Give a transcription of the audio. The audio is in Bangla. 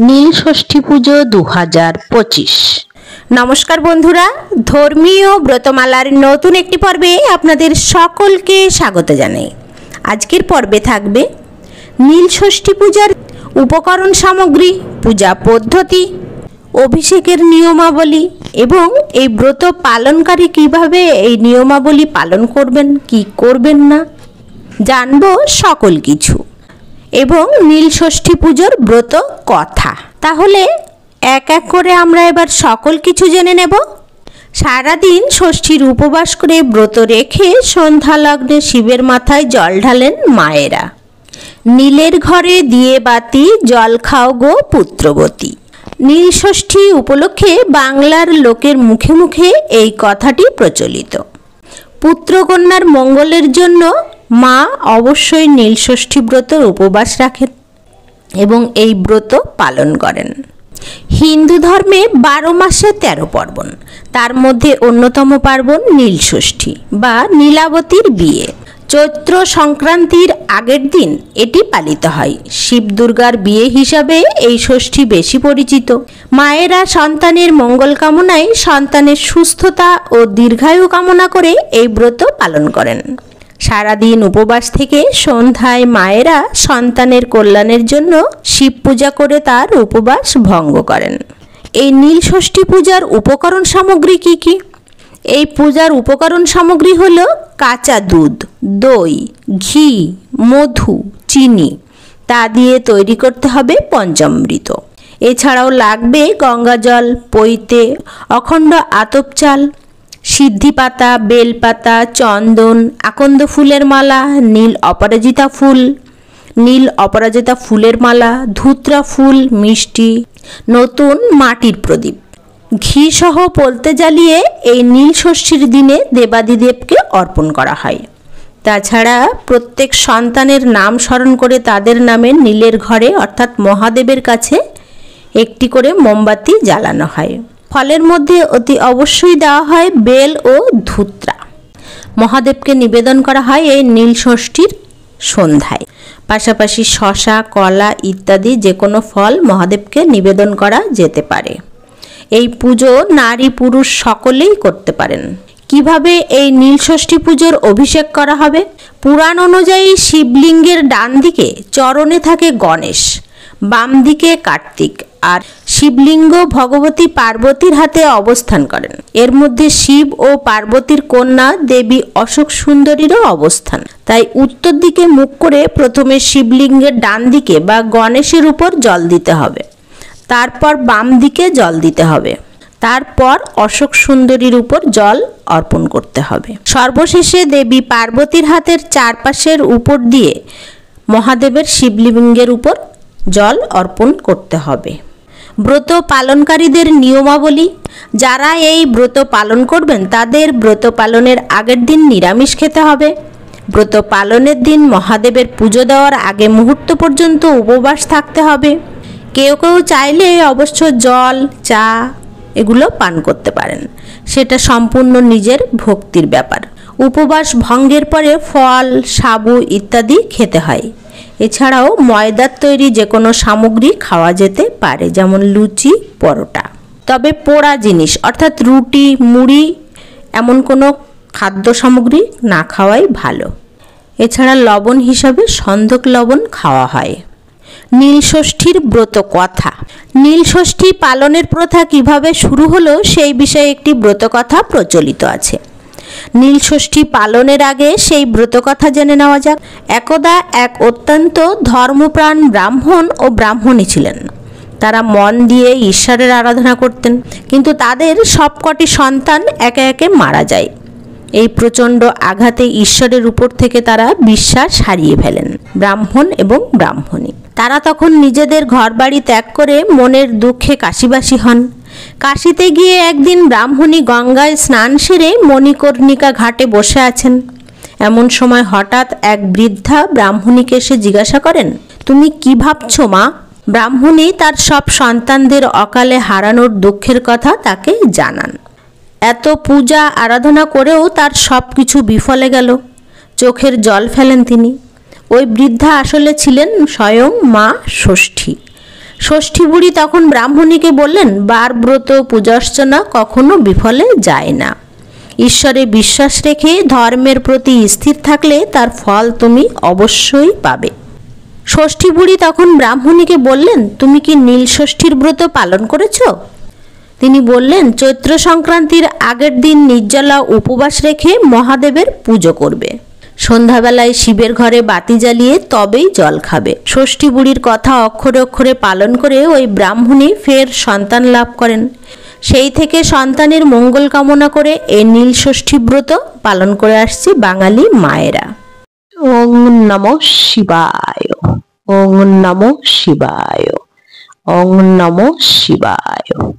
নীল ষষ্ঠী পুজো 2025। নমস্কার বন্ধুরা, ধর্মীয় ব্রতমালার নতুন একটি পর্বে আপনাদের সকলকে স্বাগত জানাই। আজকের পর্বে থাকবে নীল ষষ্ঠী পূজার উপকরণ সামগ্রী, পূজা পদ্ধতি, অভিষেকের নিয়মাবলী এবং এই ব্রত পালনকারী কিভাবে এই নিয়মাবলী পালন করবেন, কি করবেন না জানবো সকল কিছু, এবং নীল ষষ্ঠী পুজোর ব্রত কথা। তাহলে এক এক করে আমরা এবার সকল কিছু জেনে নেব। সারাদিন ষষ্ঠীর উপবাস করে ব্রত রেখে সন্ধ্যা লগ্নে শিবের মাথায় জল ঢালেন মায়েরা। নীলের ঘরে দিয়ে বাতি জল খাও গো পুত্রবতী। নীল ষষ্ঠী উপলক্ষে বাংলার লোকের মুখে মুখে এই কথাটি প্রচলিত। পুত্রকন্যার মঙ্গলের জন্য মা অবশ্যই নীল ষষ্ঠী ব্রতের উপবাস রাখেন এবং এই ব্রত পালন করেন। হিন্দু ধর্মে 12 মাসে 13 পার্বণ, তার মধ্যে অন্যতম পার্বণ নীল ষষ্ঠী বা নীলাবতীর বিয়ে। চৈত্র সংক্রান্তির আগের দিন এটি পালিত হয়। শিব দুর্গার বিয়ে হিসাবে এই ষষ্ঠী বেশি পরিচিত। মায়েরা সন্তানের মঙ্গল কামনায় সন্তানের সুস্থতা ও দীর্ঘায়ু কামনা করে এই ব্রত পালন করেন। সারাদিন উপবাস থেকে সন্ধ্যায় মায়েরা সন্তানের কল্যাণের জন্য শিব পূজা করে তার উপবাস ভঙ্গ করেন। এই নীল ষষ্ঠী পূজার উপকরণ সামগ্রী কি কি? এই পূজার উপকরণ সামগ্রী হলো কাঁচা দুধ, দই, ঘি, মধু, চিনি। তা দিয়ে তৈরি করতে হবে পঞ্চামৃত। এছাড়াও লাগবে গঙ্গা জল, পৈতে, অখণ্ড আতপ চাল, সিদ্ধি পাতা, বেলপাতা, চন্দন, আকন্দ ফুলের মালা, নীল অপরাজিতা ফুলের মালা, ধুত্রা ফুল, মিষ্টি, নতুন মাটির প্রদীপ। ঘি সহ পলতে জ্বালিয়ে এই নীল ষষ্ঠীর দিনে দেবাদিদেবকে অর্পণ করা হয়। তাছাড়া প্রত্যেক সন্তানের নাম স্মরণ করে তাদের নামে নীলের ঘরে অর্থাৎ মহাদেবের কাছে একটি করে মোমবাতি জ্বালানো হয়। ফলের মধ্যে অতি অবশ্যই দেওয়া হয় বেল ও ধুত্রা। মহাদেবকে নিবেদন করা হয় এই নীল ষষ্ঠীর সন্ধ্যায়। পাশাপাশি শসা, কলা ইত্যাদি যে কোনো ফল মহাদেবকে নিবেদন করা যেতে পারে। এই পুজো নারী পুরুষ সকলেই করতে পারেন। কিভাবে এই নীল ষষ্ঠী পুজোর অভিষেক করা হবে? পুরাণ অনুযায়ী শিবলিঙ্গের ডান দিকে চরণে থাকে গণেশ, বাম দিকে কার্তিক, আর শিবলিঙ্গ ভগবতী পার্বতীর হাতে অবস্থান করেন। এর মধ্যে শিব ও পার্বতীর কন্যা দেবী অশোক সুন্দরীরও অবস্থান। তাই উত্তর দিকে মুখ করে প্রথমে শিবলিঙ্গের ডান দিকে বা গণেশের উপর জল দিতে হবে, তারপর বাম দিকে জল দিতে হবে, তারপর অশোক সুন্দরীর উপর জল অর্পণ করতে হবে। সর্বশেষে দেবী পার্বতীর হাতের চারপাশের উপর দিয়ে মহাদেবের শিবলিঙ্গের উপর জল অর্পণ করতে হবে। ব্রত পালনকারীদের নিয়মাবলী। যারা এই ব্রত পালন করবেন তাদের ব্রত পালনের আগের দিন নিরামিষ খেতে হবে। ব্রত পালনের দিন মহাদেবের পুজো দেওয়ার আগে মুহূর্ত পর্যন্ত উপবাস থাকতে হবে। কেউ কেউ চাইলে অবশ্য জল, চা এগুলো পান করতে পারেন, সেটা সম্পূর্ণ নিজের ভক্তির ব্যাপার। উপবাস ভঙ্গের পরে ফল, সাবু ইত্যাদি খেতে হয়। এছাড়াও ময়দার তৈরি যে কোনো সামগ্রী খাওয়া যেতে পারে, যেমন লুচি, পরোটা। তবে পোড়া জিনিস অর্থাৎ রুটি, মুড়ি এমন কোনো খাদ্য সামগ্রী না খাওয়াই ভালো। এছাড়া লবণ হিসাবে সন্ধক লবণ খাওয়া হয়। নীল ষষ্ঠীর ব্রত কথা। নীল ষষ্ঠী পালনের প্রথা কিভাবে শুরু হলো সেই বিষয়ে একটি ব্রত কথা প্রচলিত আছে। নীল ষষ্ঠী পালনের আগে সেই ব্রত কথা জেনে নেওয়া যাক। একদা এক অত্যন্ত ধর্মপ্রাণ ব্রাহ্মণ ও ব্রাহ্মণী ছিলেন। তারা মন দিয়ে ঈশ্বরের আরাধনা করতেন, কিন্তু তাদের সবকটি সন্তান একে একে মারা যায়। এই প্রচণ্ড আঘাতে ঈশ্বরের উপর থেকে তারা বিশ্বাস হারিয়ে ফেলেন, ব্রাহ্মণ এবং ব্রাহ্মণী। তারা তখন নিজেদের ঘরবাড়ি ত্যাগ করে মনের দুঃখে কাশীবাসী হন। কাশীতে গিয়ে একদিন ব্রাহ্মণী গঙ্গায় স্নান সেরে মণিকর্ণিকা ঘাটে বসে আছেন। এমন সময় হঠাৎ এক বৃদ্ধা ব্রাহ্মণীকে এসে জিজ্ঞাসা করেন, তুমি কি ভাবছো মা? ব্রাহ্মণী তার সব সন্তানদের অকালে হারানোর দুঃখের কথা তাকে জানান। এত পূজা আরাধনা করেও তার সব কিছু বিফলে গেল। চোখের জল ফেলেন তিনি। ওই বৃদ্ধা আসলে ছিলেন স্বয়ং মা ষষ্ঠী। ষষ্ঠী বুড়ি তখন ব্রাহ্মণীকে বললেন, বার ব্রত পূজার্চনা কখনো বিফলে যায় না। ঈশ্বরে বিশ্বাস রেখে ধর্মের প্রতি স্থির থাকলে তার ফল তুমি অবশ্যই পাবে। ষষ্ঠী বুড়ি তখন ব্রাহ্মণীকে বললেন, তুমি কি নীল ষষ্ঠীর ব্রত পালন করেছো? তিনি বললেন, চৈত্র সংক্রান্তির আগের দিন নির্জলা উপবাস রেখে মহাদেবের পুজো করবে। সন্ধ্যাবেলায় শিবের ঘরে বাতি জ্বালিয়ে তবেই জল খাবে। ষষ্ঠী বুড়ির কথা অক্ষরে অক্ষরে পালন করে ওই ব্রাহ্মণী ফের সন্তান লাভ করেন। সেই থেকে সন্তানের মঙ্গল কামনা করে এই নীল ষষ্ঠী ব্রত পালন করে আসছে বাঙালি মায়েরা। ওং নমঃ শিবায়। ওং নমঃ শিবায়। ওং নমঃ শিবায়।